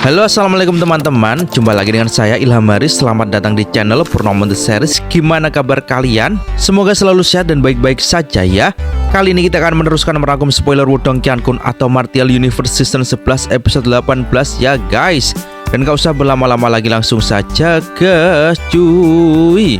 Halo, assalamualaikum teman-teman. Jumpa lagi dengan saya Ilham Haris. Selamat datang di channel Purnomo The Series. Gimana kabar kalian? Semoga selalu sehat dan baik-baik saja ya. Kali ini kita akan meneruskan merangkum spoiler Wudong Qiankun atau Martial Universe Season 11 episode 18 ya guys. Dan gak usah berlama-lama lagi, langsung saja gas cuy.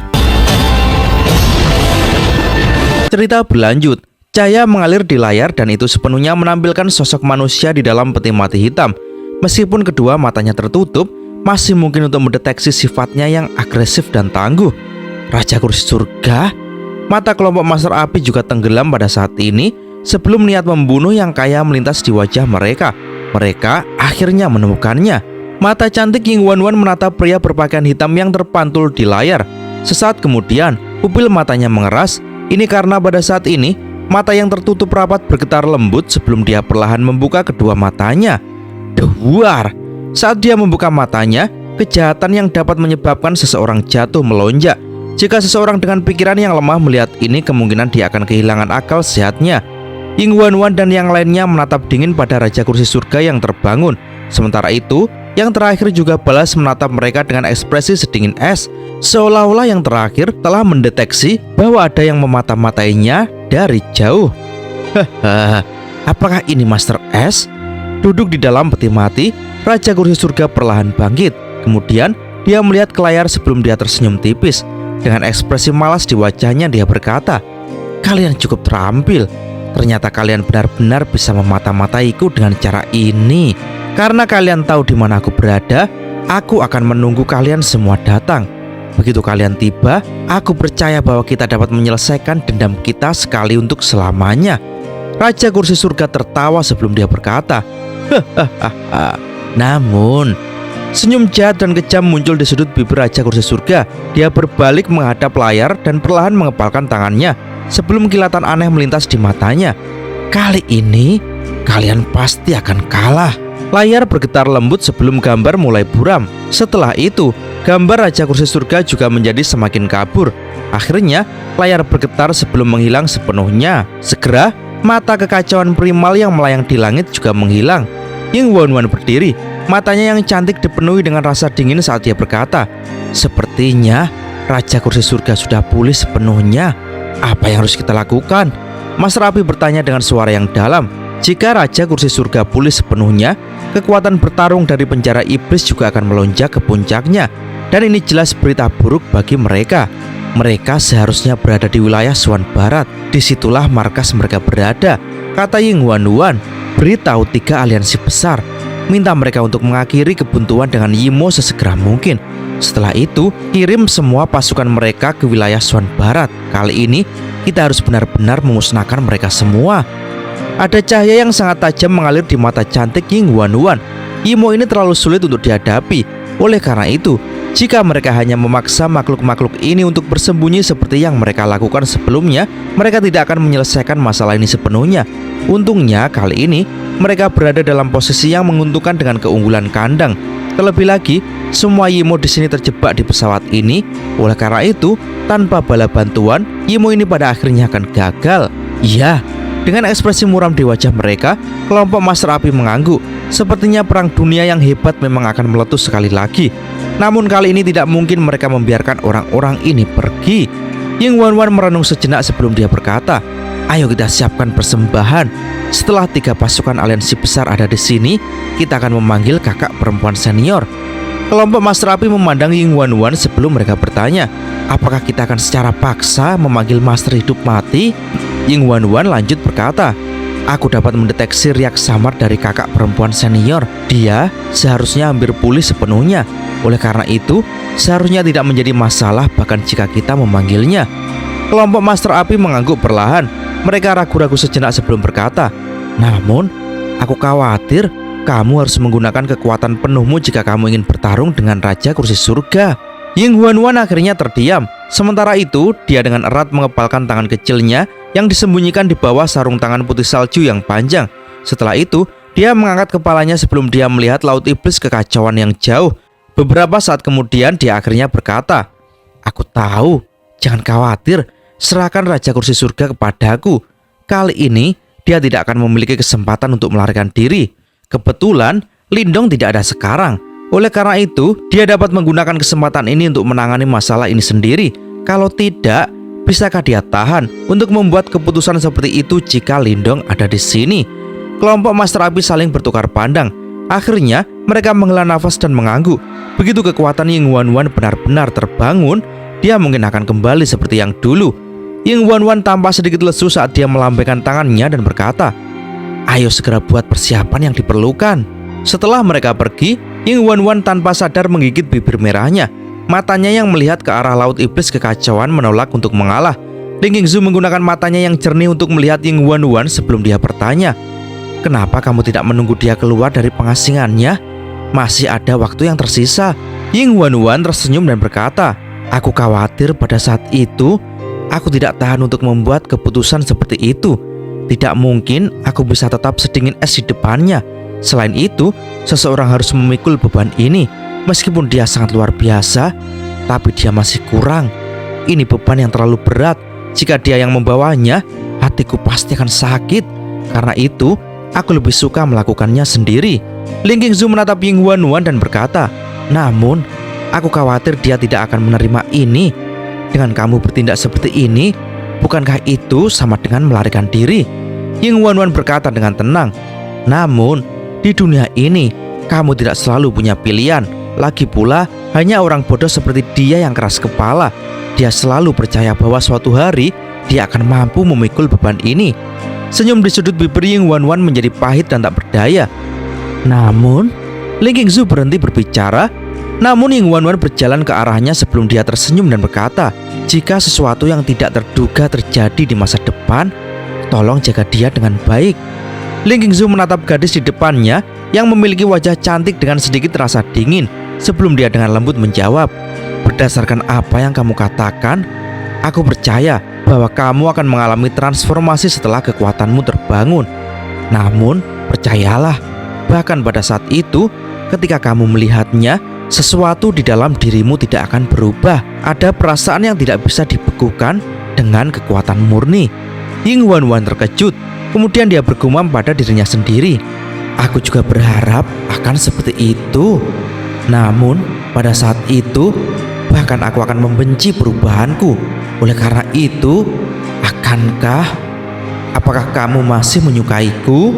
Cerita berlanjut. Cahaya mengalir di layar dan itu sepenuhnya menampilkan sosok manusia di dalam peti mati hitam. Meskipun kedua matanya tertutup, masih mungkin untuk mendeteksi sifatnya yang agresif dan tangguh. Raja Kursi Surga? Mata kelompok Master Api juga tenggelam pada saat ini sebelum niat membunuh yang kaya melintas di wajah mereka. Mereka akhirnya menemukannya. Mata cantik Ying Wanwan menatap pria berpakaian hitam yang terpantul di layar. Sesaat kemudian, pupil matanya mengeras. Ini karena pada saat ini, mata yang tertutup rapat bergetar lembut sebelum dia perlahan membuka kedua matanya. Duar! Saat dia membuka matanya, kejahatan yang dapat menyebabkan seseorang jatuh melonjak. Jika seseorang dengan pikiran yang lemah melihat ini, kemungkinan dia akan kehilangan akal sehatnya. Ying Wanwan dan yang lainnya menatap dingin pada Raja Kursi Surga yang terbangun. Sementara itu, yang terakhir juga balas menatap mereka dengan ekspresi sedingin es, seolah-olah yang terakhir telah mendeteksi bahwa ada yang memata-matainya dari jauh. Hahaha, apakah ini Master S? Duduk di dalam peti mati, Raja Kursi Surga perlahan bangkit. Kemudian dia melihat ke layar sebelum dia tersenyum tipis. Dengan ekspresi malas di wajahnya dia berkata, "Kalian cukup terampil. Ternyata kalian benar-benar bisa memata-mataiku dengan cara ini. Karena kalian tahu di mana aku berada, aku akan menunggu kalian semua datang. Begitu kalian tiba, aku percaya bahwa kita dapat menyelesaikan dendam kita sekali untuk selamanya." Raja Kursi Surga tertawa sebelum dia berkata, "Hahaha." Namun, senyum jahat dan kejam muncul di sudut bibir Raja Kursi Surga. Dia berbalik menghadap layar dan perlahan mengepalkan tangannya sebelum kilatan aneh melintas di matanya. "Kali ini, kalian pasti akan kalah." Layar bergetar lembut sebelum gambar mulai buram. Setelah itu, gambar Raja Kursi Surga juga menjadi semakin kabur. Akhirnya, layar bergetar sebelum menghilang sepenuhnya. Segera, mata kekacauan primal yang melayang di langit juga menghilang. Ying Wanwan berdiri, matanya yang cantik dipenuhi dengan rasa dingin saat dia berkata, "Sepertinya Raja Kursi Surga sudah pulih sepenuhnya. Apa yang harus kita lakukan?" Master Api bertanya dengan suara yang dalam. Jika Raja Kursi Surga pulih sepenuhnya, kekuatan bertarung dari penjara iblis juga akan melonjak ke puncaknya. Dan ini jelas berita buruk bagi mereka. Mereka seharusnya berada di wilayah Suan Barat. Disitulah markas mereka berada, kata Ying Wanwan. Beritahu 3 aliansi besar, minta mereka untuk mengakhiri kebuntuan dengan Yimo sesegera mungkin. Setelah itu, kirim semua pasukan mereka ke wilayah Suan Barat. Kali ini, kita harus benar-benar memusnahkan mereka semua. Ada cahaya yang sangat tajam mengalir di mata cantik Ying Wanwan. Yimo ini terlalu sulit untuk dihadapi. Oleh karena itu, jika mereka hanya memaksa makhluk-makhluk ini untuk bersembunyi seperti yang mereka lakukan sebelumnya, mereka tidak akan menyelesaikan masalah ini sepenuhnya. Untungnya kali ini mereka berada dalam posisi yang menguntungkan dengan keunggulan kandang. Terlebih lagi, semua Yimo di sini terjebak di pesawat ini. Oleh karena itu, tanpa bala bantuan, Yimo ini pada akhirnya akan gagal. Ya, dengan ekspresi muram di wajah mereka, kelompok Master Api mengangguk. Sepertinya perang dunia yang hebat memang akan meletus sekali lagi. Namun kali ini tidak mungkin mereka membiarkan orang-orang ini pergi. Ying Wanwan merenung sejenak sebelum dia berkata, "Ayo kita siapkan persembahan. Setelah 3 pasukan aliansi besar ada di sini, kita akan memanggil kakak perempuan senior." Kelompok Master Api memandang Ying Wanwan sebelum mereka bertanya, "Apakah kita akan secara paksa memanggil Master hidup mati?" Ying Wanwan lanjut berkata, "Aku dapat mendeteksi riak samar dari kakak perempuan senior. Dia seharusnya hampir pulih sepenuhnya. Oleh karena itu, seharusnya tidak menjadi masalah bahkan jika kita memanggilnya." Kelompok Master Api mengangguk perlahan. Mereka ragu-ragu sejenak sebelum berkata, "Namun, aku khawatir kamu harus menggunakan kekuatan penuhmu jika kamu ingin bertarung dengan Raja Kursi Surga." Ying Wanwan akhirnya terdiam. Sementara itu, dia dengan erat mengepalkan tangan kecilnya yang disembunyikan di bawah sarung tangan putih salju yang panjang. Setelah itu, dia mengangkat kepalanya sebelum dia melihat laut iblis kekacauan yang jauh. Beberapa saat kemudian dia akhirnya berkata, "Aku tahu, jangan khawatir, serahkan Raja Kursi Surga kepadaku. Kali ini dia tidak akan memiliki kesempatan untuk melarikan diri." Kebetulan Lindong tidak ada sekarang. Oleh karena itu, dia dapat menggunakan kesempatan ini untuk menangani masalah ini sendiri. Kalau tidak, bisakah dia tahan untuk membuat keputusan seperti itu jika Lindong ada di sini? Kelompok Master Api saling bertukar pandang. Akhirnya, mereka menghela nafas dan mengangguk. Begitu kekuatan Ying Wanwan benar-benar terbangun, dia mungkin akan kembali seperti yang dulu. Ying Wanwan tampak sedikit lesu saat dia melambaikan tangannya dan berkata, "Ayo segera buat persiapan yang diperlukan." Setelah mereka pergi, Ying Wanwan tanpa sadar menggigit bibir merahnya. Matanya yang melihat ke arah Laut Iblis Kekacauan menolak untuk mengalah. Ling Qingzu menggunakan matanya yang jernih untuk melihat Ying Wanwan sebelum dia bertanya, "Kenapa kamu tidak menunggu dia keluar dari pengasingannya? Masih ada waktu yang tersisa." Ying Wanwan tersenyum dan berkata, "Aku khawatir pada saat itu aku tidak tahan untuk membuat keputusan seperti itu. Tidak mungkin aku bisa tetap sedingin es di depannya. Selain itu, seseorang harus memikul beban ini. Meskipun dia sangat luar biasa, tapi dia masih kurang. Ini beban yang terlalu berat. Jika dia yang membawanya, hatiku pasti akan sakit. Karena itu, aku lebih suka melakukannya sendiri." Ling Qingzu menatap Ying Wanwan dan berkata, "Namun, aku khawatir dia tidak akan menerima ini. Dengan kamu bertindak seperti ini, bukankah itu sama dengan melarikan diri?" Ying Wanwan berkata dengan tenang, "Namun, di dunia ini, kamu tidak selalu punya pilihan. Lagi pula, hanya orang bodoh seperti dia yang keras kepala. Dia selalu percaya bahwa suatu hari dia akan mampu memikul beban ini." Senyum di sudut bibir Ying Wanwan menjadi pahit dan tak berdaya. Namun, Ling Qingzu berhenti berbicara. Namun Ying Wanwan berjalan ke arahnya sebelum dia tersenyum dan berkata, "Jika sesuatu yang tidak terduga terjadi di masa depan, tolong jaga dia dengan baik." Ling Qingzu menatap gadis di depannya yang memiliki wajah cantik dengan sedikit rasa dingin. Sebelum dia dengan lembut menjawab, "Berdasarkan apa yang kamu katakan, aku percaya bahwa kamu akan mengalami transformasi setelah kekuatanmu terbangun. Namun, percayalah, bahkan pada saat itu, ketika kamu melihatnya, sesuatu di dalam dirimu tidak akan berubah. Ada perasaan yang tidak bisa dibekukan dengan kekuatan murni." Ying Wanwan terkejut. Kemudian dia bergumam pada dirinya sendiri, "Aku juga berharap akan seperti itu. Namun, pada saat itu, bahkan aku akan membenci perubahanku. Oleh karena itu, apakah kamu masih menyukaiku?"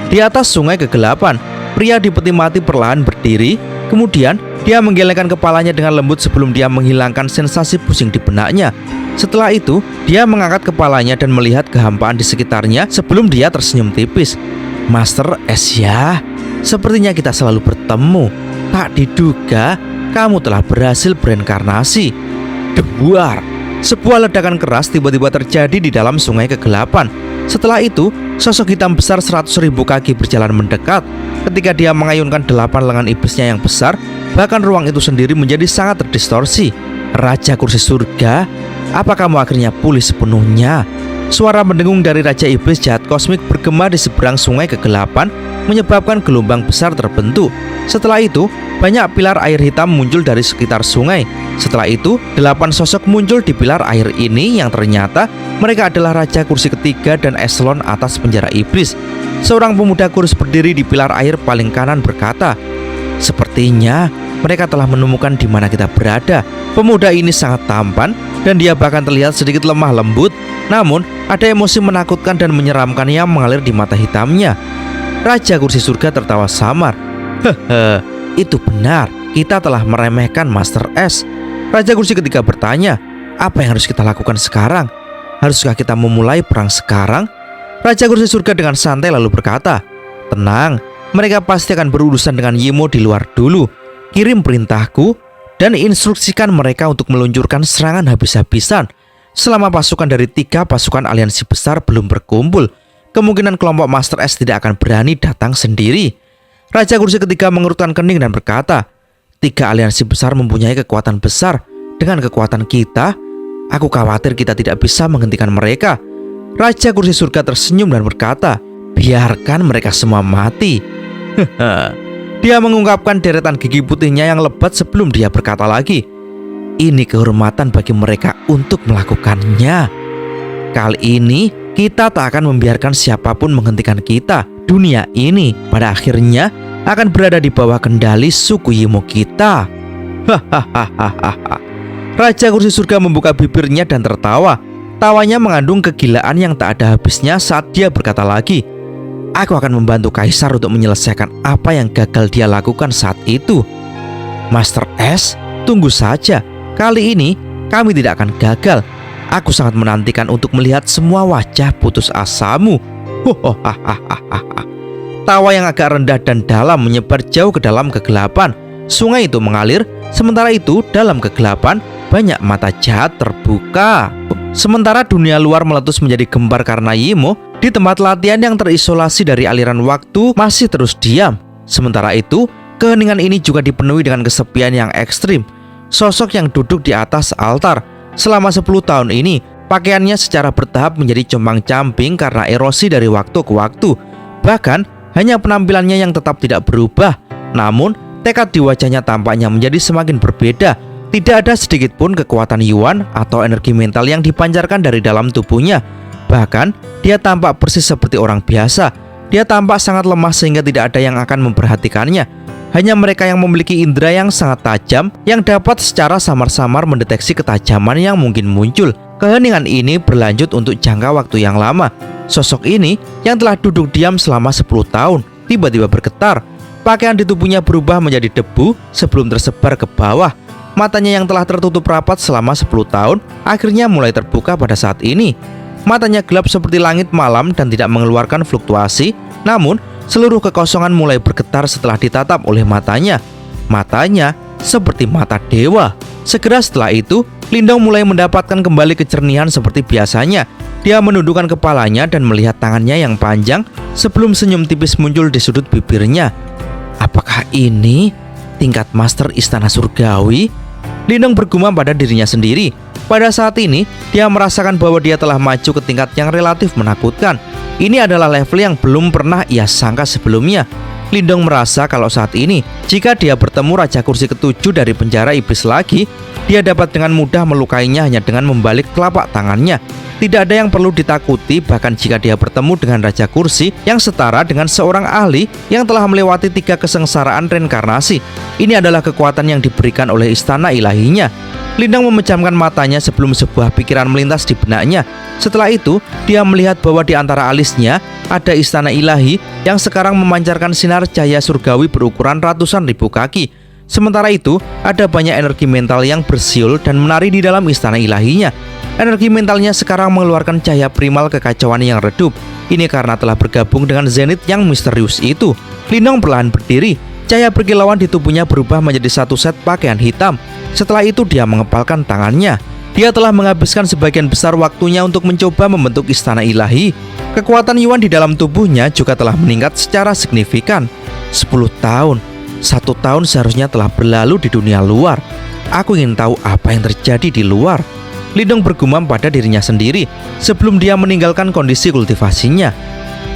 Di atas sungai kegelapan, pria di peti mati perlahan berdiri. Kemudian dia menggelengkan kepalanya dengan lembut sebelum dia menghilangkan sensasi pusing di benaknya. Setelah itu, dia mengangkat kepalanya dan melihat kehampaan di sekitarnya sebelum dia tersenyum tipis. "Master S ya, sepertinya kita selalu bertemu. Tak diduga kamu telah berhasil bereinkarnasi." Duar! Sebuah ledakan keras tiba-tiba terjadi di dalam sungai kegelapan. Setelah itu, sosok hitam besar 100.000 kaki berjalan mendekat. Ketika dia mengayunkan 8 lengan iblisnya yang besar, bahkan ruang itu sendiri menjadi sangat terdistorsi. "Raja Kursi Surga, apa kamu akhirnya pulih sepenuhnya?" Suara mendengung dari Raja Iblis Jahat Kosmik bergema di seberang sungai kegelapan, menyebabkan gelombang besar terbentuk. Setelah itu, banyak pilar air hitam muncul dari sekitar sungai. Setelah itu, 8 sosok muncul di pilar air ini yang ternyata mereka adalah Raja Kursi ketiga dan eselon atas penjara iblis. Seorang pemuda kurus berdiri di pilar air paling kanan berkata, "Sepertinya mereka telah menemukan di mana kita berada." Pemuda ini sangat tampan dan dia bahkan terlihat sedikit lemah lembut. Namun, ada emosi menakutkan dan menyeramkan yang mengalir di mata hitamnya. Raja Kursi Surga tertawa samar. "Hehe, itu benar. Kita telah meremehkan Master S." Raja Kursi ketiga bertanya, "Apa yang harus kita lakukan sekarang? Haruskah kita memulai perang sekarang?" Raja Kursi Surga dengan santai lalu berkata, "Tenang, mereka pasti akan berurusan dengan Yimo di luar dulu. Kirim perintahku dan instruksikan mereka untuk meluncurkan serangan habis-habisan. Selama pasukan dari 3 pasukan aliansi besar belum berkumpul, kemungkinan kelompok Master S tidak akan berani datang sendiri." Raja Kursi ketiga mengerutkan kening dan berkata, 3 aliansi besar mempunyai kekuatan besar. Dengan kekuatan kita, aku khawatir kita tidak bisa menghentikan mereka." Raja Kursi Surga tersenyum dan berkata, "Biarkan mereka semua mati." Dia mengungkapkan deretan gigi putihnya yang lebat sebelum dia berkata lagi, "Ini kehormatan bagi mereka untuk melakukannya. Kali ini kita tak akan membiarkan siapapun menghentikan kita. Dunia ini pada akhirnya akan berada di bawah kendali suku Yimo kita. Hahaha. Raja kursi surga membuka bibirnya dan tertawa. Tawanya mengandung kegilaan yang tak ada habisnya saat dia berkata lagi, "Aku akan membantu Kaisar untuk menyelesaikan apa yang gagal dia lakukan saat itu." Master S, tunggu saja. Kali ini kami tidak akan gagal. Aku sangat menantikan untuk melihat semua wajah putus asamu. Tawa yang agak rendah dan dalam menyebar jauh ke dalam kegelapan. Sungai itu mengalir, sementara itu dalam kegelapan banyak mata jahat terbuka. Sementara dunia luar meletus menjadi gembar karena Yimo, di tempat latihan yang terisolasi dari aliran waktu masih terus diam. Sementara itu, keheningan ini juga dipenuhi dengan kesepian yang ekstrim. Sosok yang duduk di atas altar selama 10 tahun ini, pakaiannya secara bertahap menjadi compang-camping karena erosi dari waktu ke waktu. Bahkan, hanya penampilannya yang tetap tidak berubah. Namun, tekad di wajahnya tampaknya menjadi semakin berbeda. Tidak ada sedikit pun kekuatan Yuan atau energi mental yang dipancarkan dari dalam tubuhnya. Bahkan, dia tampak persis seperti orang biasa. Dia tampak sangat lemah sehingga tidak ada yang akan memperhatikannya. Hanya mereka yang memiliki indera yang sangat tajam yang dapat secara samar-samar mendeteksi ketajaman yang mungkin muncul. Keheningan ini berlanjut untuk jangka waktu yang lama. Sosok ini yang telah duduk diam selama 10 tahun tiba-tiba bergetar. Pakaian di tubuhnya berubah menjadi debu sebelum tersebar ke bawah. Matanya yang telah tertutup rapat selama 10 tahun akhirnya mulai terbuka pada saat ini. Matanya gelap seperti langit malam dan tidak mengeluarkan fluktuasi. Namun, seluruh kekosongan mulai bergetar setelah ditatap oleh matanya. Matanya seperti mata dewa. Segera setelah itu, Lindong mulai mendapatkan kembali kejernihan seperti biasanya. Dia menundukkan kepalanya dan melihat tangannya yang panjang sebelum senyum tipis muncul di sudut bibirnya. Apakah ini tingkat Master Istana Surgawi? Lindong bergumam pada dirinya sendiri. Pada saat ini, dia merasakan bahwa dia telah maju ke tingkat yang relatif menakutkan. Ini adalah level yang belum pernah ia sangka sebelumnya. Lindong merasa kalau saat ini, jika dia bertemu Raja Kursi ke-7 dari penjara iblis lagi, dia dapat dengan mudah melukainya hanya dengan membalik telapak tangannya. Tidak ada yang perlu ditakuti bahkan jika dia bertemu dengan Raja Kursi yang setara dengan seorang ahli yang telah melewati 3 kesengsaraan reinkarnasi. Ini adalah kekuatan yang diberikan oleh istana ilahinya. Lindong memejamkan matanya sebelum sebuah pikiran melintas di benaknya. Setelah itu, dia melihat bahwa di antara alisnya ada istana ilahi yang sekarang memancarkan sinar cahaya surgawi berukuran ratusan ribu kaki. Sementara itu, ada banyak energi mental yang bersiul dan menari di dalam istana ilahinya. Energi mentalnya sekarang mengeluarkan cahaya primal kekacauan yang redup. Ini karena telah bergabung dengan Zenith yang misterius itu. Lindong perlahan berdiri. Cahaya berkilauan di tubuhnya berubah menjadi satu set pakaian hitam. Setelah itu dia mengepalkan tangannya. Dia telah menghabiskan sebagian besar waktunya untuk mencoba membentuk istana ilahi. Kekuatan Yuan di dalam tubuhnya juga telah meningkat secara signifikan. 10 tahun. 1 tahun seharusnya telah berlalu di dunia luar. Aku ingin tahu apa yang terjadi di luar. Lindong bergumam pada dirinya sendiri sebelum dia meninggalkan kondisi kultivasinya.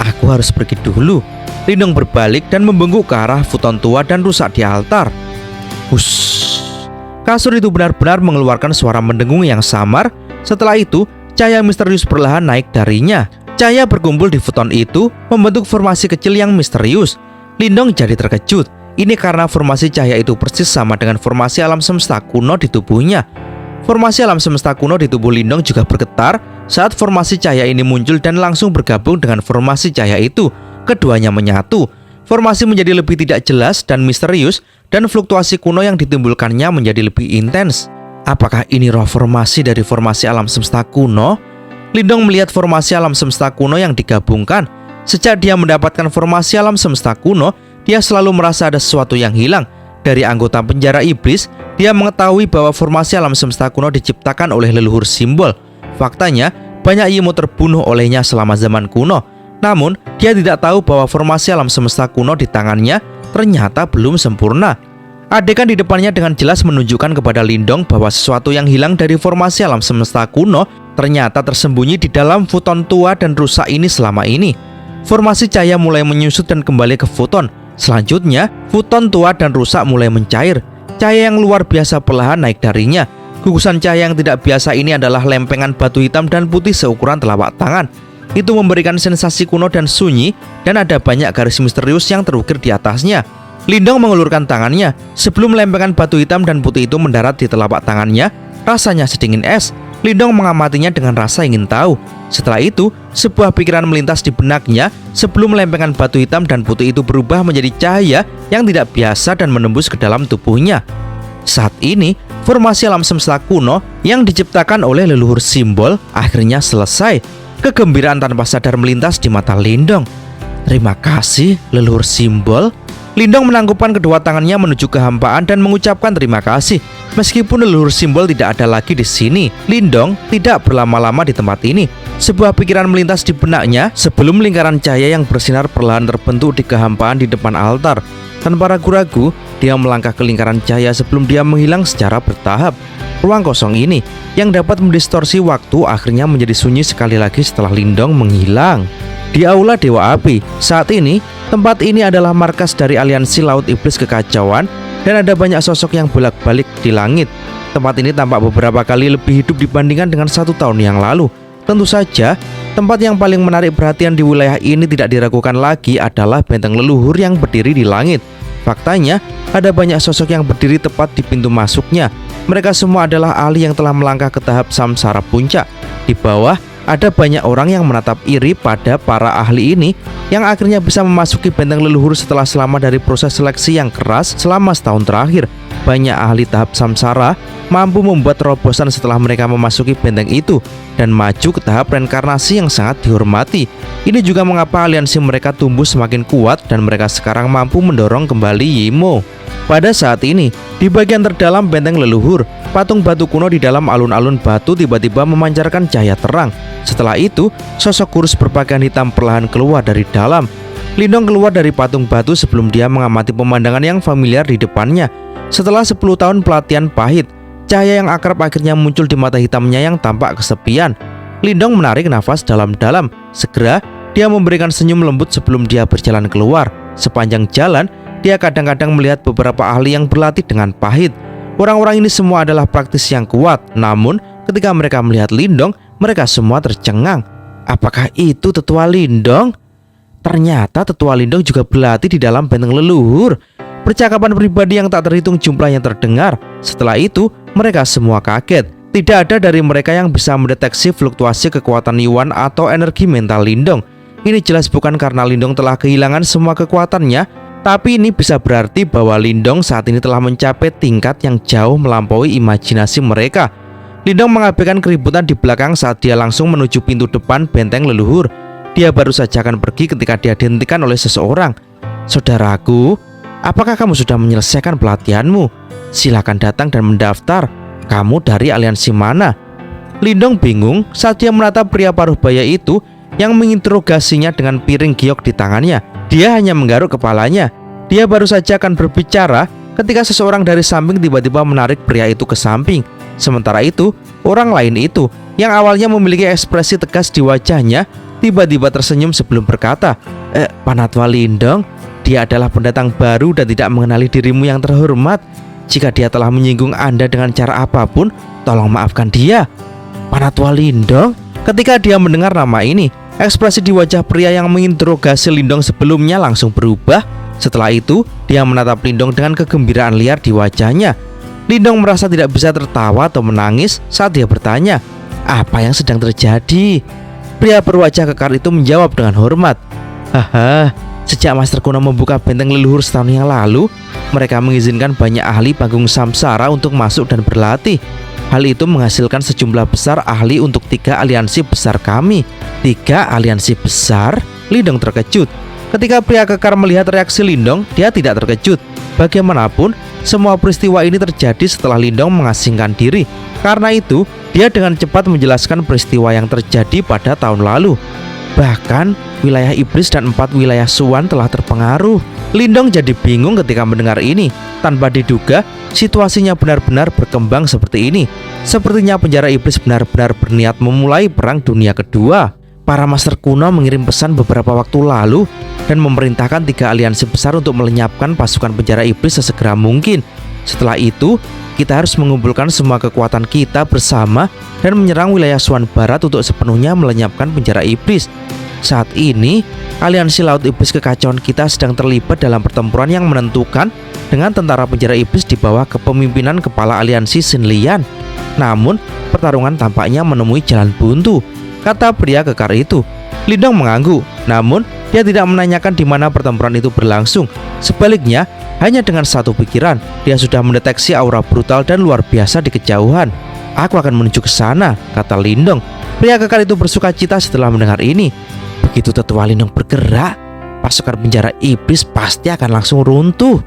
Aku harus pergi dulu. Lindong berbalik dan membengkuk ke arah futon tua dan rusak di altar. Hush. Kasur itu benar-benar mengeluarkan suara mendengung yang samar. Setelah itu, cahaya misterius perlahan naik darinya. Cahaya berkumpul di futon itu membentuk formasi kecil yang misterius. Lindong jadi terkejut. Ini karena formasi cahaya itu persis sama dengan formasi alam semesta kuno di tubuhnya. Formasi alam semesta kuno di tubuh Lindong juga bergetar saat formasi cahaya ini muncul dan langsung bergabung dengan formasi cahaya itu. Keduanya menyatu. Formasi menjadi lebih tidak jelas dan misterius, dan fluktuasi kuno yang ditimbulkannya menjadi lebih intens. Apakah ini roh formasi dari formasi alam semesta kuno? Lindong melihat formasi alam semesta kuno yang digabungkan. Sejak dia mendapatkan formasi alam semesta kuno, dia selalu merasa ada sesuatu yang hilang. Dari anggota penjara iblis, dia mengetahui bahwa formasi alam semesta kuno diciptakan oleh leluhur simbol. Faktanya, banyak Yimo terbunuh olehnya selama zaman kuno. Namun, dia tidak tahu bahwa formasi alam semesta kuno di tangannya ternyata belum sempurna. Adegan di depannya dengan jelas menunjukkan kepada Lindong bahwa sesuatu yang hilang dari formasi alam semesta kuno ternyata tersembunyi di dalam futon tua dan rusak ini selama ini. Formasi cahaya mulai menyusut dan kembali ke futon. Selanjutnya, futon tua dan rusak mulai mencair. Cahaya yang luar biasa perlahan naik darinya. Gugusan cahaya yang tidak biasa ini adalah lempengan batu hitam dan putih seukuran telapak tangan. Itu memberikan sensasi kuno dan sunyi, dan ada banyak garis misterius yang terukir di atasnya. Lindong mengulurkan tangannya. Sebelum lempengan batu hitam dan putih itu mendarat di telapak tangannya, rasanya sedingin es. Lindong mengamatinya dengan rasa ingin tahu. Setelah itu, sebuah pikiran melintas di benaknya sebelum lempengan batu hitam dan putih itu berubah menjadi cahaya yang tidak biasa dan menembus ke dalam tubuhnya. Saat ini, formasi alam semesta kuno yang diciptakan oleh leluhur simbol akhirnya selesai. Kegembiraan tanpa sadar melintas di mata Lindong. Terima kasih, leluhur simbol. Lindong menangkupkan kedua tangannya menuju kehampaan dan mengucapkan terima kasih. Meskipun leluhur simbol tidak ada lagi di sini, Lindong tidak berlama-lama di tempat ini. Sebuah pikiran melintas di benaknya sebelum lingkaran cahaya yang bersinar perlahan terbentuk di kehampaan di depan altar. Tanpa ragu-ragu, dia melangkah ke lingkaran cahaya sebelum dia menghilang secara bertahap. Ruang kosong ini yang dapat mendistorsi waktu akhirnya menjadi sunyi sekali lagi setelah Lindong menghilang. Di Aula Dewa Api, saat ini tempat ini adalah markas dari aliansi Laut Iblis Kekacauan, dan ada banyak sosok yang bolak-balik di langit. Tempat ini tampak beberapa kali lebih hidup dibandingkan dengan 1 tahun yang lalu. Tentu saja, tempat yang paling menarik perhatian di wilayah ini tidak diragukan lagi adalah benteng leluhur yang berdiri di langit. Faktanya, ada banyak sosok yang berdiri tepat di pintu masuknya. Mereka semua adalah ahli yang telah melangkah ke tahap samsara puncak. Di bawah, ada banyak orang yang menatap iri pada para ahli ini yang akhirnya bisa memasuki benteng leluhur setelah selamat dari proses seleksi yang keras selama setahun terakhir. Banyak ahli tahap samsara mampu membuat terobosan setelah mereka memasuki benteng itu dan maju ke tahap reinkarnasi yang sangat dihormati. Ini juga mengapa aliansi mereka tumbuh semakin kuat dan mereka sekarang mampu mendorong kembali Yimo. Pada saat ini, di bagian terdalam benteng leluhur, patung batu kuno di dalam alun-alun batu tiba-tiba memancarkan cahaya terang. Setelah itu, sosok kurus berpakaian hitam perlahan keluar dari dalam. Lindong keluar dari patung batu sebelum dia mengamati pemandangan yang familiar di depannya. Setelah 10 tahun pelatihan pahit, cahaya yang akrab akhirnya muncul di mata hitamnya yang tampak kesepian. Lindong menarik nafas dalam-dalam. Segera, dia memberikan senyum lembut sebelum dia berjalan keluar. Sepanjang jalan, dia kadang-kadang melihat beberapa ahli yang berlatih dengan pahit. Orang-orang ini semua adalah praktis yang kuat. Namun, ketika mereka melihat Lindong, mereka semua tercengang. Apakah itu Tetua Lindong? Ternyata Tetua Lindong juga berlatih di dalam benteng leluhur. Percakapan pribadi yang tak terhitung jumlahnya terdengar. Setelah itu, mereka semua kaget. Tidak ada dari mereka yang bisa mendeteksi fluktuasi kekuatan Yuan atau energi mental Lindong. Ini jelas bukan karena Lindong telah kehilangan semua kekuatannya, tapi ini bisa berarti bahwa Lindong saat ini telah mencapai tingkat yang jauh melampaui imajinasi mereka. Lindong mengabaikan keributan di belakang saat dia langsung menuju pintu depan benteng leluhur. Dia baru saja akan pergi ketika dia dihentikan oleh seseorang. Saudaraku, apakah kamu sudah menyelesaikan pelatihanmu? Silakan datang dan mendaftar. Kamu dari aliansi mana? Lindong bingung saat dia menatap pria paruh baya itu yang menginterogasinya dengan piring giok di tangannya. Dia hanya menggaruk kepalanya. Dia baru saja akan berbicara ketika seseorang dari samping tiba-tiba menarik pria itu ke samping. Sementara itu, orang lain itu yang awalnya memiliki ekspresi tegas di wajahnya tiba-tiba tersenyum sebelum berkata, Panatwa Lindong, dia adalah pendatang baru dan tidak mengenali dirimu yang terhormat. Jika dia telah menyinggung Anda dengan cara apapun, tolong maafkan dia. Panatwa Lindong. Ketika dia mendengar nama ini, ekspresi di wajah pria yang menginterogasi Lindong sebelumnya langsung berubah. Setelah itu, dia menatap Lindong dengan kegembiraan liar di wajahnya. Lindong merasa tidak bisa tertawa atau menangis saat dia bertanya, apa yang sedang terjadi? Pria berwajah kekar itu menjawab dengan hormat, haha, sejak Master Kuno membuka benteng leluhur setahun yang lalu, mereka mengizinkan banyak ahli panggung samsara untuk masuk dan berlatih. Hal itu menghasilkan sejumlah besar ahli untuk 3 aliansi besar kami. 3 aliansi besar? Lindong terkejut. Ketika pria kekar melihat reaksi Lindong, dia tidak terkejut. Bagaimanapun, semua peristiwa ini terjadi setelah Lindong mengasingkan diri. Karena itu, dia dengan cepat menjelaskan peristiwa yang terjadi pada tahun lalu. Bahkan, wilayah iblis dan 4 wilayah Suan telah terpengaruh. Lindong jadi bingung ketika mendengar ini. Tanpa diduga, situasinya benar-benar berkembang seperti ini. Sepertinya penjara iblis benar-benar berniat memulai perang dunia kedua. Para master kuno mengirim pesan beberapa waktu lalu dan memerintahkan 3 aliansi besar untuk melenyapkan pasukan penjara iblis sesegera mungkin. Setelah itu, kita harus mengumpulkan semua kekuatan kita bersama dan menyerang wilayah Swan Barat untuk sepenuhnya melenyapkan penjara iblis. Saat ini, aliansi Laut Iblis Kekacauan kita sedang terlibat dalam pertempuran yang menentukan dengan tentara penjara iblis di bawah kepemimpinan kepala aliansi Xin Lian. Namun, pertarungan tampaknya menemui jalan buntu, kata pria kekar itu. Lindong mengangguk, namun dia tidak menanyakan di mana pertempuran itu berlangsung. Sebaliknya, hanya dengan satu pikiran, dia sudah mendeteksi aura brutal dan luar biasa di kejauhan. Aku akan menuju ke sana, kata Lindong. Pria kekar itu bersuka cita setelah mendengar ini. Begitu tetua Lindong bergerak, pasukan penjara iblis pasti akan langsung runtuh.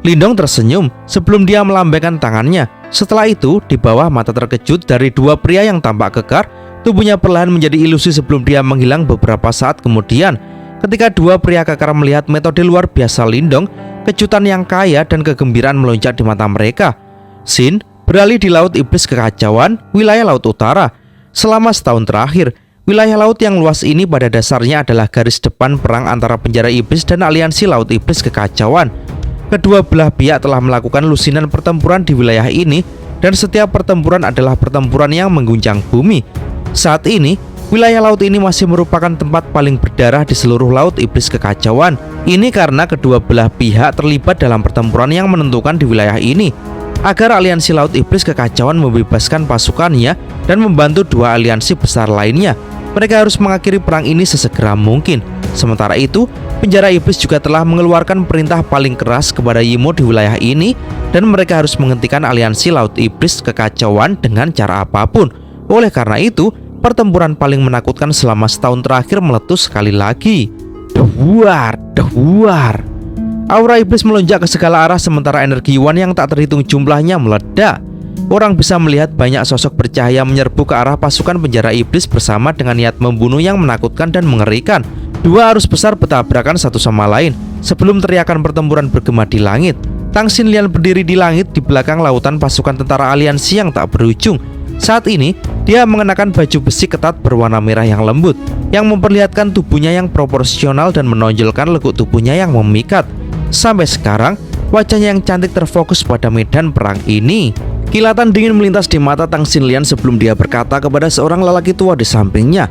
Lindong tersenyum sebelum dia melambaikan tangannya. Setelah itu, di bawah mata terkejut dari dua pria yang tampak kekar, tubuhnya perlahan menjadi ilusi sebelum dia menghilang beberapa saat kemudian. Ketika dua pria kekar melihat metode luar biasa Lindong, kejutan yang kaya dan kegembiraan melonjak di mata mereka. Xin beralih di Laut Iblis Kekacauan, wilayah Laut Utara. Selama setahun terakhir, wilayah laut yang luas ini pada dasarnya adalah garis depan perang antara penjara iblis dan aliansi Laut Iblis Kekacauan. Kedua belah pihak telah melakukan lusinan pertempuran di wilayah ini, dan setiap pertempuran adalah pertempuran yang mengguncang bumi. Saat ini, wilayah laut ini masih merupakan tempat paling berdarah di seluruh Laut Iblis Kekacauan. Ini karena kedua belah pihak terlibat dalam pertempuran yang menentukan di wilayah ini. Agar aliansi Laut Iblis Kekacauan membebaskan pasukannya dan membantu dua aliansi besar lainnya, mereka harus mengakhiri perang ini sesegera mungkin. Sementara itu, penjara iblis juga telah mengeluarkan perintah paling keras kepada Yimo di wilayah ini, dan mereka harus menghentikan aliansi Laut Iblis Kekacauan dengan cara apapun. Oleh karena itu, pertempuran paling menakutkan selama setahun terakhir meletus sekali lagi. Dehuar, dehuar. Aura iblis melonjak ke segala arah sementara energi Yuan yang tak terhitung jumlahnya meledak. Orang bisa melihat banyak sosok bercahaya menyerbu ke arah pasukan penjara iblis bersama dengan niat membunuh yang menakutkan dan mengerikan. Dua arus besar bertabrakan satu sama lain sebelum teriakan pertempuran bergema di langit. Tang Xin Lian berdiri di langit di belakang lautan pasukan tentara aliansi yang tak berujung. Saat ini, dia mengenakan baju besi ketat berwarna merah yang lembut, yang memperlihatkan tubuhnya yang proporsional dan menonjolkan lekuk tubuhnya yang memikat. Sampai sekarang, wajahnya yang cantik terfokus pada medan perang ini. Kilatan dingin melintas di mata Tang Xin Lian sebelum dia berkata kepada seorang lelaki tua di sampingnya.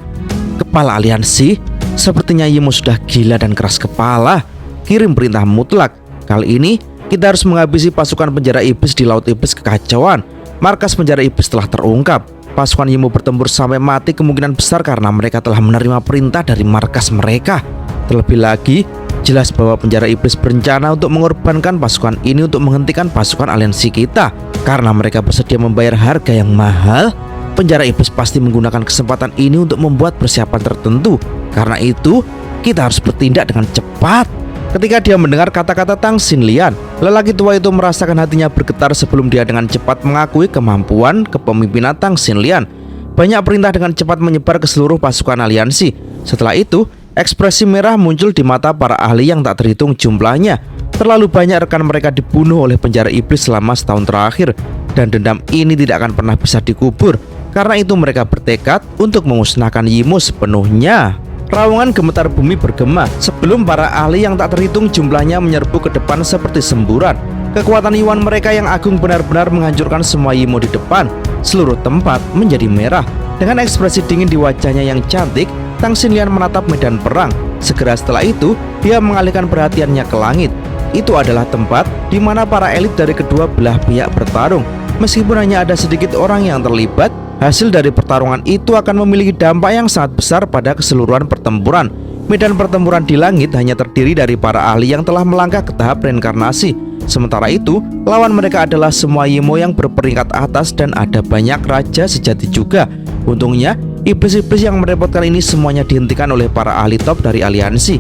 Kepala aliansi, sepertinya Yimo sudah gila dan keras kepala. Kirim perintah mutlak. Kali ini, kita harus menghabisi pasukan penjara iblis di Laut Iblis Kekacauan. Markas penjara iblis telah terungkap. Pasukan Yimo bertempur sampai mati kemungkinan besar karena mereka telah menerima perintah dari markas mereka. Terlebih lagi, jelas bahwa penjara iblis berencana untuk mengorbankan pasukan ini untuk menghentikan pasukan aliansi kita. Karena mereka bersedia membayar harga yang mahal, penjara iblis pasti menggunakan kesempatan ini untuk membuat persiapan tertentu. Karena itu, kita harus bertindak dengan cepat. Ketika dia mendengar kata-kata Tang Xin Lian, lelaki tua itu merasakan hatinya bergetar sebelum dia dengan cepat mengakui kemampuan kepemimpinan Tang Xin Lian. Banyak perintah dengan cepat menyebar ke seluruh pasukan aliansi. Setelah itu, ekspresi merah muncul di mata para ahli yang tak terhitung jumlahnya. Terlalu banyak rekan mereka dibunuh oleh penjara iblis selama setahun terakhir, dan dendam ini tidak akan pernah bisa dikubur. Karena itu mereka bertekad untuk memusnahkan Yimo sepenuhnya. Raungan gemetar bumi bergema sebelum para ahli yang tak terhitung jumlahnya menyerbu ke depan seperti semburan. Kekuatan Yuan mereka yang agung benar-benar menghancurkan semua Yimo di depan. Seluruh tempat menjadi merah. Dengan ekspresi dingin di wajahnya yang cantik, Tang Xin Lian menatap medan perang. Segera setelah itu, dia mengalihkan perhatiannya ke langit. Itu adalah tempat di mana para elit dari kedua belah pihak bertarung. Meskipun hanya ada sedikit orang yang terlibat, hasil dari pertarungan itu akan memiliki dampak yang sangat besar pada keseluruhan pertempuran. Medan pertempuran di langit hanya terdiri dari para ahli yang telah melangkah ke tahap reinkarnasi. Sementara itu, lawan mereka adalah semua Yimo yang berperingkat atas dan ada banyak raja sejati juga. Untungnya, iblis-iblis yang merepotkan ini semuanya dihentikan oleh para ahli top dari aliansi.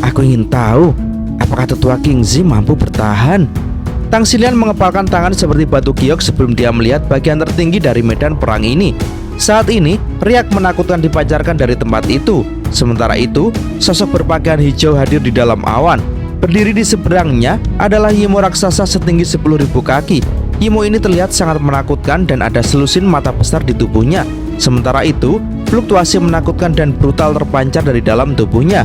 Aku ingin tahu, apakah tetua Kingzi mampu bertahan? Tang Xin Lian mengepalkan tangan seperti batu giok sebelum dia melihat bagian tertinggi dari medan perang ini. Saat ini, riak menakutkan dipancarkan dari tempat itu. Sementara itu, sosok berpakaian hijau hadir di dalam awan. Berdiri di seberangnya adalah Yimo raksasa setinggi 10.000 kaki. Yimo ini terlihat sangat menakutkan dan ada selusin mata besar di tubuhnya. Sementara itu, fluktuasi menakutkan dan brutal terpancar dari dalam tubuhnya.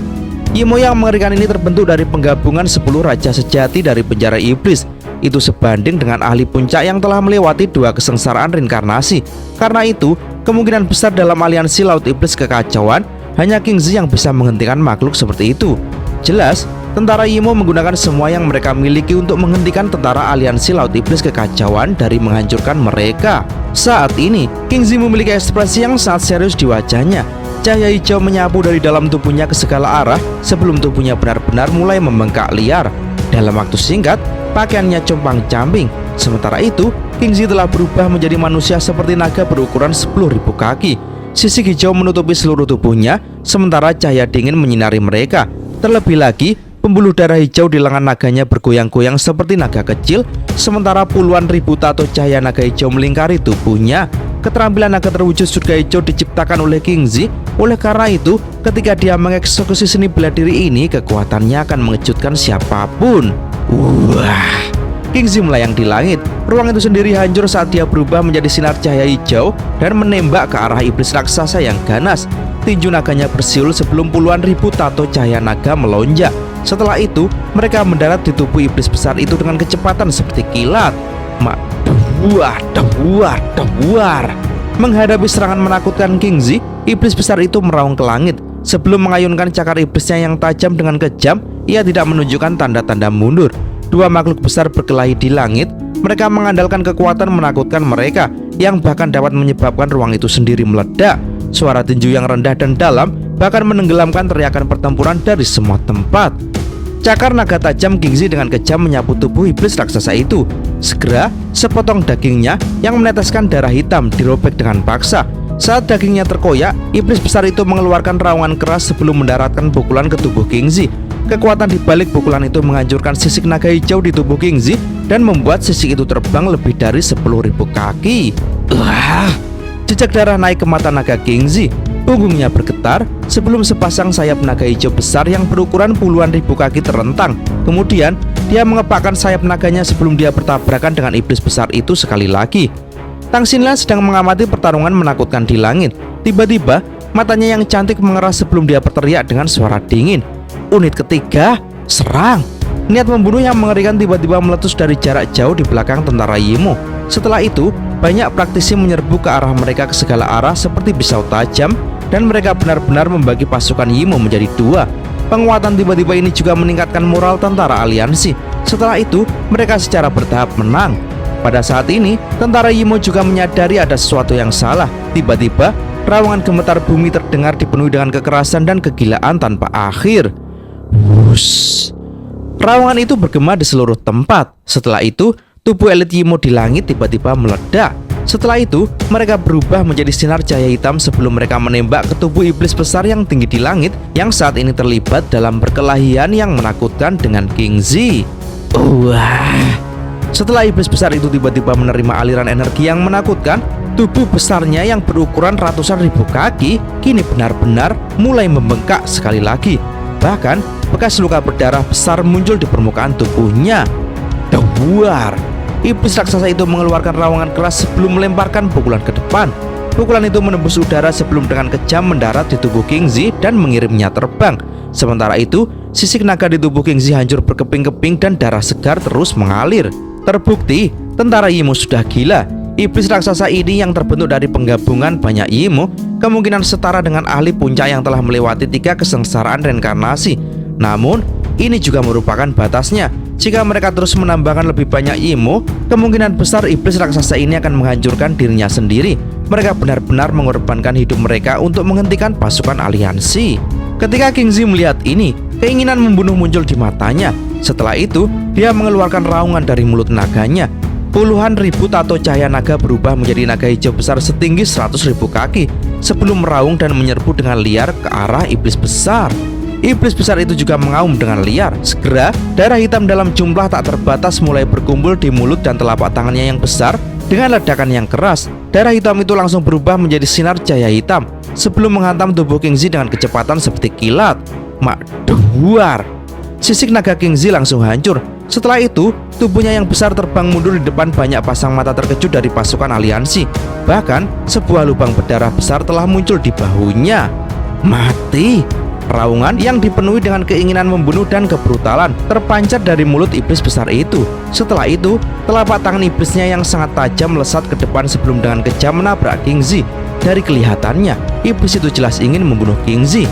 Yimo yang mengerikan ini terbentuk dari penggabungan 10 raja sejati dari penjara iblis. itu sebanding dengan ahli puncak yang telah melewati 2 kesengsaraan reinkarnasi. Karena itu, kemungkinan besar dalam aliansi Laut Iblis Kekacauan hanya King Zi yang bisa menghentikan makhluk seperti itu. Jelas, tentara Yimo menggunakan semua yang mereka miliki untuk menghentikan tentara aliansi Laut Iblis Kekacauan dari menghancurkan mereka. Saat ini, King Zi memiliki ekspresi yang sangat serius di wajahnya. Cahaya hijau menyapu dari dalam tubuhnya ke segala arah sebelum tubuhnya benar-benar mulai membengkak liar. Dalam waktu singkat, pakaiannya compang-camping. Sementara itu, King Zi telah berubah menjadi manusia seperti naga berukuran 10.000 kaki. Sisik hijau menutupi seluruh tubuhnya, sementara cahaya dingin menyinari mereka. Terlebih lagi, pembuluh darah hijau di lengan naganya bergoyang-goyang seperti naga kecil, sementara puluhan ribu tato cahaya naga hijau melingkari tubuhnya. Keterampilan naga terwujud surga hijau diciptakan oleh King Zi. Oleh karena itu, ketika dia mengeksekusi seni bela diri ini, kekuatannya akan mengejutkan siapapun. Wah, King Zi melayang di langit. Ruang itu sendiri hancur saat dia berubah menjadi sinar cahaya hijau dan menembak ke arah iblis raksasa yang ganas. Tinju naganya bersiul sebelum puluhan ribu tato cahaya naga melonjak. Setelah itu, mereka mendarat di tubuh iblis besar itu dengan kecepatan seperti kilat. Duar. Menghadapi serangan menakutkan King Zi, iblis besar itu meraung ke langit. Sebelum mengayunkan cakar iblisnya yang tajam dengan kejam, ia tidak menunjukkan tanda-tanda mundur. 2 makhluk besar berkelahi di langit. Mereka mengandalkan kekuatan menakutkan mereka, yang bahkan dapat menyebabkan ruang itu sendiri meledak. Suara tinju yang rendah dan dalam bahkan menenggelamkan teriakan pertempuran dari semua tempat. Cakar naga tajam King Zi dengan kejam menyapu tubuh iblis raksasa itu. Segera, sepotong dagingnya yang meneteskan darah hitam dirobek dengan paksa. Saat dagingnya terkoyak, iblis besar itu mengeluarkan raungan keras sebelum mendaratkan pukulan ke tubuh King Zi. Kekuatan di balik pukulan itu menghancurkan sisik naga hijau di tubuh King Zi dan membuat sisik itu terbang lebih dari 10.000 kaki. Jejak darah naik ke mata naga King Zi. Punggungnya bergetar sebelum sepasang sayap naga hijau besar yang berukuran puluhan ribu kaki terentang. Kemudian, dia mengepakkan sayap naganya sebelum dia bertabrakan dengan iblis besar itu sekali lagi. Tang Xinlian sedang mengamati pertarungan menakutkan di langit. Tiba-tiba, matanya yang cantik mengeras sebelum dia berteriak dengan suara dingin. Unit ketiga, serang! Niat membunuh yang mengerikan tiba-tiba meletus dari jarak jauh di belakang tentara Yimo. Setelah itu, banyak praktisi menyerbu ke arah mereka ke segala arah seperti pisau tajam, dan mereka benar-benar membagi pasukan Yimo menjadi 2. Penguatan tiba-tiba ini juga meningkatkan moral tentara aliansi. Setelah itu, mereka secara bertahap menang. Pada saat ini, tentara Yimo juga menyadari ada sesuatu yang salah. Tiba-tiba, raungan gemetar bumi terdengar dipenuhi dengan kekerasan dan kegilaan tanpa akhir. Wush. Raungan itu bergema di seluruh tempat. Setelah itu, tubuh elit Yimo di langit tiba-tiba meledak. Setelah itu, mereka berubah menjadi sinar cahaya hitam sebelum mereka menembak ke tubuh iblis besar yang tinggi di langit yang saat ini terlibat dalam perkelahian yang menakutkan dengan King Zi. Wah. Setelah iblis besar itu tiba-tiba menerima aliran energi yang menakutkan, tubuh besarnya yang berukuran ratusan ribu kaki kini benar-benar mulai membengkak sekali lagi. Bahkan, bekas luka berdarah besar muncul di permukaan tubuhnya. Duar. Iblis raksasa itu mengeluarkan raungan keras sebelum melemparkan pukulan ke depan. Pukulan itu menembus udara sebelum dengan kejam mendarat di tubuh King Zi dan mengirimnya terbang. Sementara itu, sisik naga di tubuh King Zi hancur berkeping-keping dan darah segar terus mengalir. Terbukti, tentara Yimo sudah gila. Iblis raksasa ini yang terbentuk dari penggabungan banyak Yimo kemungkinan setara dengan ahli puncak yang telah melewati 3 kesengsaraan reinkarnasi. Namun, ini juga merupakan batasnya. Jika mereka terus menambahkan lebih banyak Yimo, kemungkinan besar iblis raksasa ini akan menghancurkan dirinya sendiri. Mereka benar-benar mengorbankan hidup mereka untuk menghentikan pasukan aliansi. Ketika King Zi melihat ini, keinginan membunuh muncul di matanya. Setelah itu, dia mengeluarkan raungan dari mulut naganya. Puluhan ribu tato cahaya naga berubah menjadi naga hijau besar setinggi 100.000 kaki sebelum meraung dan menyerbu dengan liar ke arah iblis besar. Iblis besar itu juga mengaum dengan liar. Segera, darah hitam dalam jumlah tak terbatas mulai berkumpul di mulut dan telapak tangannya yang besar. Dengan ledakan yang keras, darah hitam itu langsung berubah menjadi sinar cahaya hitam sebelum menghantam tubuh King Zi dengan kecepatan seperti kilat. Duar. Sisik naga King Zi langsung hancur. Setelah itu, tubuhnya yang besar terbang mundur di depan banyak pasang mata terkejut dari pasukan aliansi. Bahkan, sebuah lubang berdarah besar telah muncul di bahunya. Mati. Raungan yang dipenuhi dengan keinginan membunuh dan kebrutalan terpancar dari mulut iblis besar itu. Setelah itu, telapak tangan iblisnya yang sangat tajam melesat ke depan sebelum dengan kejam menabrak Kingzi. Dari kelihatannya, iblis itu jelas ingin membunuh Kingzi.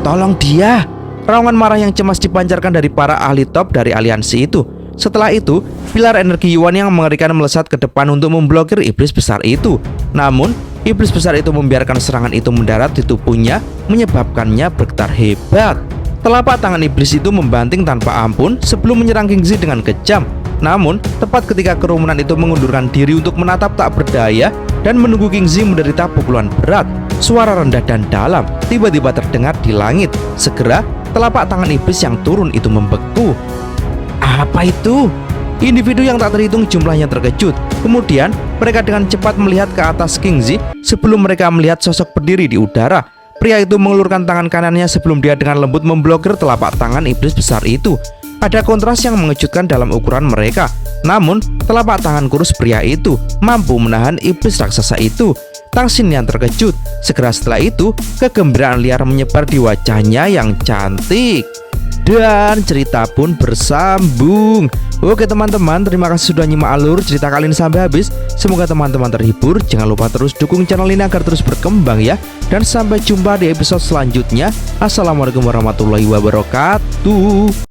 "Tolong dia!" Raungan marah yang cemas dipancarkan dari para ahli top dari aliansi itu. Setelah itu, pilar energi Yuan yang mengerikan melesat ke depan untuk memblokir iblis besar itu. Namun, iblis besar itu membiarkan serangan itu mendarat di tubuhnya, menyebabkannya bergetar hebat. Telapak tangan iblis itu membanting tanpa ampun sebelum menyerang Kingzi dengan kejam. Namun, tepat ketika kerumunan itu mengundurkan diri untuk menatap tak berdaya dan menunggu Kingzi menderita pukulan berat, suara rendah dan dalam tiba-tiba terdengar di langit. Segera, telapak tangan iblis yang turun itu membeku. Apa itu? Individu yang tak terhitung jumlahnya terkejut. Kemudian mereka dengan cepat melihat ke atas Kingzi sebelum mereka melihat sosok berdiri di udara. Pria itu mengulurkan tangan kanannya sebelum dia dengan lembut memblokir telapak tangan iblis besar itu. Ada kontras yang mengejutkan dalam ukuran mereka. Namun telapak tangan kurus pria itu mampu menahan iblis raksasa itu. Tang Xin yang terkejut. Segera setelah itu kegembiraan liar menyebar di wajahnya yang cantik. Dan cerita pun bersambung. Oke teman-teman, terima kasih sudah nyimak alur cerita kali ini sampai habis. Semoga teman-teman terhibur. Jangan lupa terus dukung channel ini agar terus berkembang ya. Dan sampai jumpa di episode selanjutnya. Assalamualaikum warahmatullahi wabarakatuh.